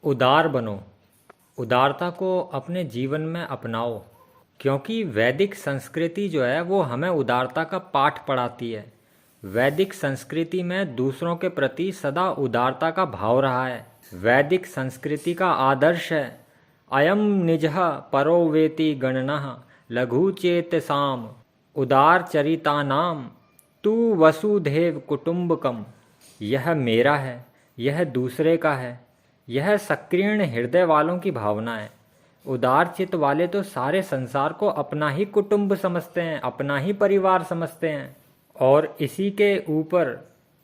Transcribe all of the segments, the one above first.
उदार बनो। उदारता को अपने जीवन में अपनाओ, क्योंकि वैदिक संस्कृति जो है वो हमें उदारता का पाठ पढ़ाती है। वैदिक संस्कृति में दूसरों के प्रति सदा उदारता का भाव रहा है। वैदिक संस्कृति का आदर्श है अयम निजः परो वेति गणनः लघु चेतसाम उदार चरितानाम तू वसुधैव कुटुंबकम। यह मेरा है, यह दूसरे का है, यह सक्रिय हृदय वालों की भावना है। उदार चित्त वाले तो सारे संसार को अपना ही कुटुंब समझते हैं, अपना ही परिवार समझते हैं। और इसी के ऊपर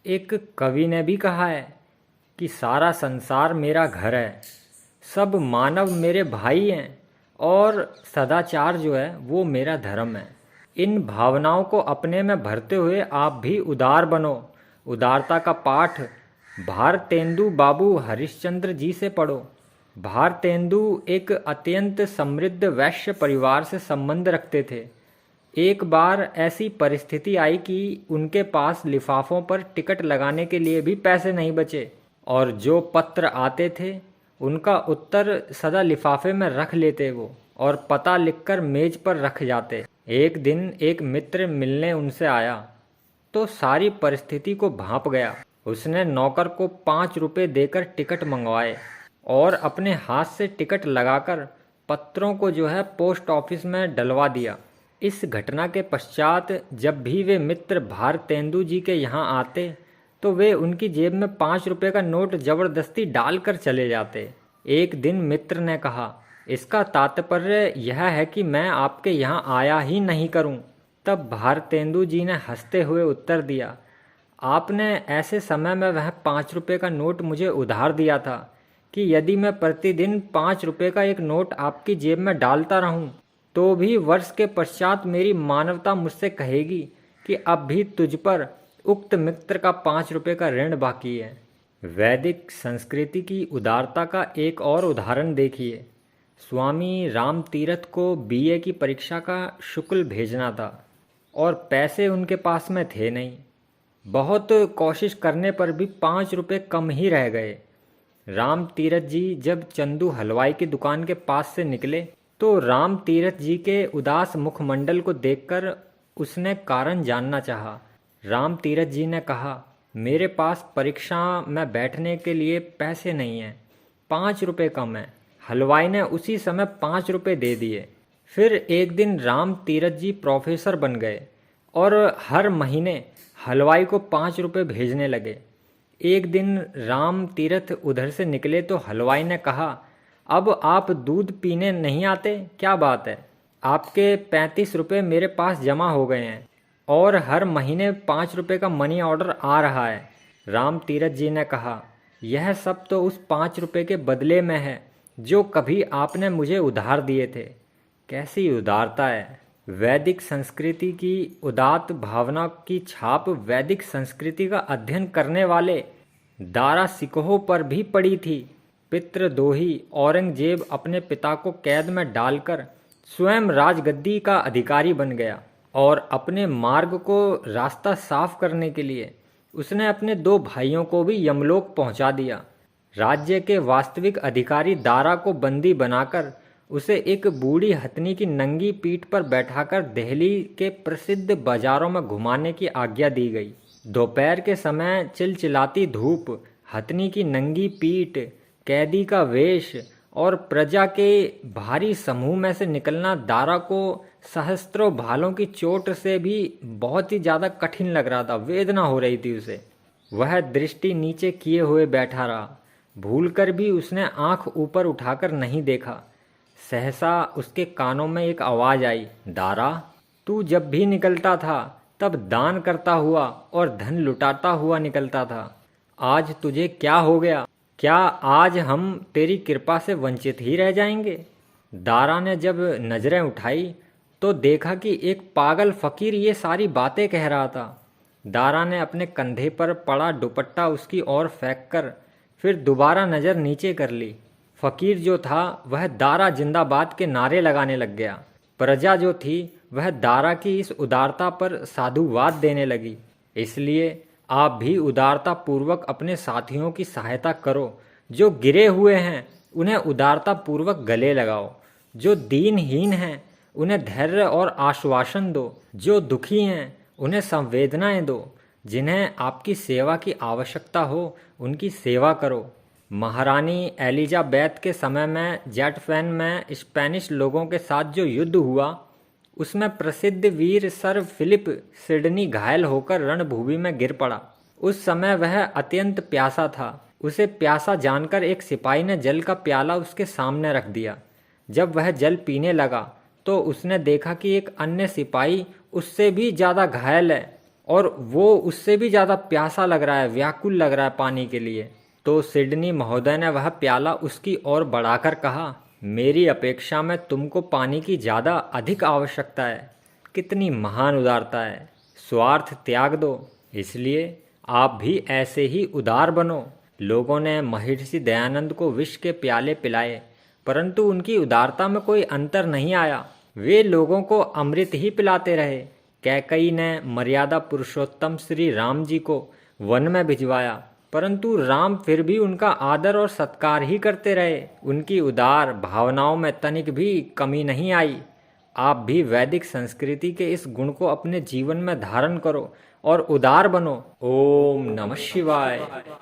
एक कवि ने भी कहा है कि सारा संसार मेरा घर है, सब मानव मेरे भाई हैं और सदाचार जो है वो मेरा धर्म है। इन भावनाओं को अपने में भरते हुए आप भी उदार बनो। उदारता का पाठ भारतेंदु बाबू हरिश्चंद्र जी से पढ़ो। भारतेंदु एक अत्यंत समृद्ध वैश्य परिवार से संबंध रखते थे। एक बार ऐसी परिस्थिति आई कि उनके पास लिफाफों पर टिकट लगाने के लिए भी पैसे नहीं बचे, और जो पत्र आते थे उनका उत्तर सदा लिफाफे में रख लेते वो, और पता लिखकर मेज पर रख जाते। एक दिन एक मित्र मिलने उनसे आया तो सारी परिस्थिति को भांप गया। उसने नौकर को 5 रुपए देकर टिकट मंगवाए और अपने हाथ से टिकट लगाकर पत्रों को जो है पोस्ट ऑफिस में डलवा दिया। इस घटना के पश्चात जब भी वे मित्र भारतेंदु जी के यहाँ आते तो वे उनकी जेब में 5 रुपए का नोट जबरदस्ती डालकर चले जाते। एक दिन मित्र ने कहा, इसका तात्पर्य यह है कि मैं आपके यहाँ आया ही नहीं करूँ। तब भारतेंदु जी ने हंसते हुए उत्तर दिया, आपने ऐसे समय में वह 5 रुपए का नोट मुझे उधार दिया था कि यदि मैं प्रतिदिन 5 रुपए का एक नोट आपकी जेब में डालता रहूं तो भी वर्ष के पश्चात मेरी मानवता मुझसे कहेगी कि अब भी तुझ पर उक्त मित्र का 5 रुपए का ऋण बाकी है। वैदिक संस्कृति की उदारता का एक और उदाहरण देखिए। स्वामी राम तीरथ को बीए की परीक्षा का शुल्क भेजना था और पैसे उनके पास में थे नहीं। बहुत कोशिश करने पर भी 5 रुपए कम ही रह गए। राम तीरथ जी जब चंदू हलवाई की दुकान के पास से निकले तो राम तीरथ जी के उदास मुखमंडल को देखकर उसने कारण जानना चाहा। राम तीरथ जी ने कहा, मेरे पास परीक्षा में बैठने के लिए पैसे नहीं हैं, 5 रुपए कम है। हलवाई ने उसी समय 5 रुपए दे दिए। फिर एक दिन राम तीरथ जी प्रोफेसर बन गए और हर महीने हलवाई को 5 रुपए भेजने लगे। एक दिन राम तीरथ उधर से निकले तो हलवाई ने कहा, अब आप दूध पीने नहीं आते, क्या बात है? आपके 35 रुपए मेरे पास जमा हो गए हैं और हर महीने 5 रुपए का मनी ऑर्डर आ रहा है। राम तीरथ जी ने कहा, यह सब तो उस 5 रुपए के बदले में है जो कभी आपने मुझे उधार दिए थे। कैसी उदारता है! वैदिक संस्कृति की उदात्त भावना की छाप वैदिक संस्कृति का अध्ययन करने वाले दारा सिकोह पर भी पड़ी थी। पितृद्रोही औरंगजेब अपने पिता को कैद में डालकर स्वयं राजगद्दी का अधिकारी बन गया और अपने मार्ग को रास्ता साफ करने के लिए उसने अपने 2 भाइयों को भी यमलोक पहुंचा दिया। राज्य के वास्तविक अधिकारी दारा को बंदी बनाकर उसे एक बूढ़ी हथनी की नंगी पीठ पर बैठाकर दिल्ली के प्रसिद्ध बाजारों में घुमाने की आज्ञा दी गई। दोपहर के समय चिलचिलाती धूप, हथनी की नंगी पीठ, कैदी का वेश और प्रजा के भारी समूह में से निकलना दारा को सहस्त्रों भालों की चोट से भी बहुत ही ज़्यादा कठिन लग रहा था। वेदना हो रही थी उसे। वह दृष्टि नीचे किए हुए बैठा रहा। भूलकर भी उसने आंख ऊपर उठाकर नहीं देखा। सहसा उसके कानों में एक आवाज़ आई, दारा, तू जब भी निकलता था तब दान करता हुआ और धन लुटाता हुआ निकलता था। आज तुझे क्या हो गया? क्या आज हम तेरी कृपा से वंचित ही रह जाएंगे? दारा ने जब नजरें उठाई तो देखा कि एक पागल फकीर ये सारी बातें कह रहा था। दारा ने अपने कंधे पर पड़ा दुपट्टा उसकी ओर फेंक कर फिर दोबारा नज़र नीचे कर ली। फकीर जो था वह दारा जिंदाबाद के नारे लगाने लग गया। प्रजा जो थी वह दारा की इस उदारता पर साधुवाद देने लगी। इसलिए आप भी उदारता पूर्वक अपने साथियों की सहायता करो जो गिरे हुए हैं उन्हें उदारता पूर्वक गले लगाओ, जो दीनहीन हैं उन्हें धैर्य और आश्वासन दो, जो दुखी हैं उन्हें संवेदनाएं दो, जिन्हें आपकी सेवा की आवश्यकता हो उनकी सेवा करो। महारानी एलिजाबेथ के समय में जेटफेन में स्पेनिश लोगों के साथ जो युद्ध हुआ उसमें प्रसिद्ध वीर सर फिलिप सिडनी घायल होकर रणभूमि में गिर पड़ा। उस समय वह अत्यंत प्यासा था। उसे प्यासा जानकर एक सिपाही ने जल का प्याला उसके सामने रख दिया। जब वह जल पीने लगा तो उसने देखा कि एक अन्य सिपाही उससे भी ज़्यादा घायल है और वो उससे भी ज़्यादा प्यासा लग रहा है, व्याकुल लग रहा है पानी के लिए। तो सिडनी महोदय ने वह प्याला उसकी ओर बढ़ाकर कहा, मेरी अपेक्षा में तुमको पानी की ज़्यादा अधिक आवश्यकता है। कितनी महान उदारता है। स्वार्थ त्याग दो। इसलिए आप भी ऐसे ही उदार बनो। लोगों ने महर्षि दयानंद को विष के प्याले पिलाए, परंतु उनकी उदारता में कोई अंतर नहीं आया। वे लोगों को अमृत ही पिलाते रहे। कैकई ने मर्यादा पुरुषोत्तम श्री राम जी को वन में भिजवाया, परंतु राम फिर भी उनका आदर और सत्कार ही करते रहे। उनकी उदार भावनाओं में तनिक भी कमी नहीं आई। आप भी वैदिक संस्कृति के इस गुण को अपने जीवन में धारण करो और उदार बनो। ओम नमः शिवाय।